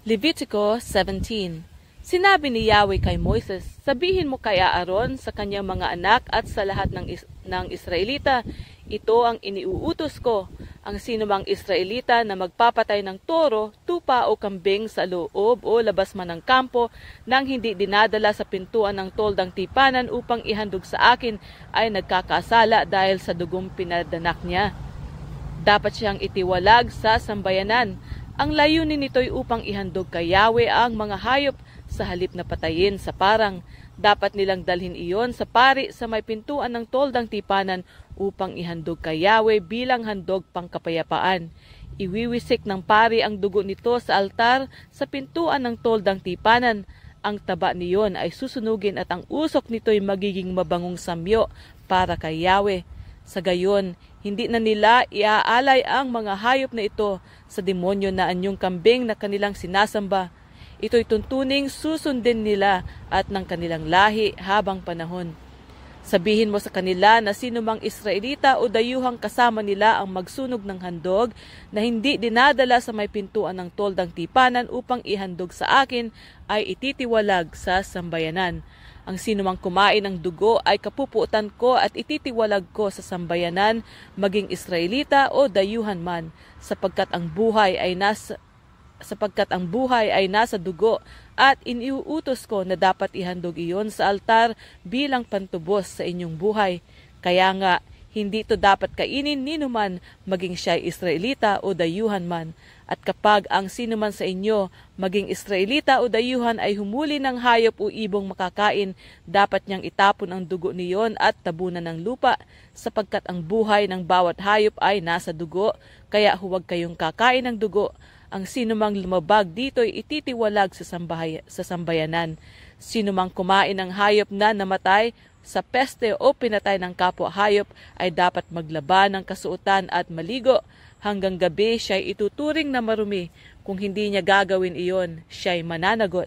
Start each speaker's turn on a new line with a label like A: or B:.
A: Levitico 17. Sinabi ni Yahweh kay Moises, sabihin mo kay Aaron sa kanyang mga anak at sa lahat ng Israelita, ito ang iniuutos ko, ang sinumang Israelita na magpapatay ng toro, tupa o kambing sa loob o labas man ng kampo nang hindi dinadala sa pintuan ng toldang tipanan upang ihandog sa akin ay nagkakasala dahil sa dugong pinadanak niya. Dapat siyang itiwalag sa sambayanan. Ang layunin nito'y upang ihandog kay Yahweh ang mga hayop sa halip na patayin sa parang. Dapat nilang dalhin iyon sa pari sa may pintuan ng toldang tipanan upang ihandog kay Yahweh bilang handog pangkapayapaan. Iwiwisik ng pari ang dugo nito sa altar sa pintuan ng toldang tipanan. Ang taba niyon ay susunugin at ang usok nito'y magiging mabangong samyo para kay Yahweh. Sa gayon, hindi na nila iaalay ang mga hayop na ito sa demonyo na anyong kambing na kanilang sinasamba. Ito'y tuntuning susundin nila at ng kanilang lahi habang panahon. Sabihin mo sa kanila na sinumang Israelita o dayuhang kasama nila ang magsunog ng handog na hindi dinadala sa may pintuan ng toldang tipanan upang ihandog sa akin ay ititiwalag sa sambayanan. Ang sinumang kumain ng dugo ay kapupuotan ko at ititiwalag ko sa sambayanan, maging Israelita o dayuhan man, sapagkat ang buhay ay nasa dugo at iniuutos ko na dapat ihandog iyon sa altar bilang pantubos sa inyong buhay. Kaya nga, hindi ito dapat kainin ni numan maging siya Israelita o dayuhan man. At kapag ang sinuman sa inyo, maging Israelita o dayuhan ay humuli ng hayop o ibong makakain, dapat niyang itapon ang dugo niyon at tabunan ng lupa, sapagkat ang buhay ng bawat hayop ay nasa dugo, kaya huwag kayong kakain ng dugo. Ang sinumang lumabag dito'y ititiwalag sa sambayanan. Sinumang kumain ng hayop na namatay sa peste o pinatay ng kapwa hayop ay dapat maglaba ng kasuotan at maligo. Hanggang gabi siya'y ituturing na marumi. Kung hindi niya gagawin iyon, siya'y mananagot.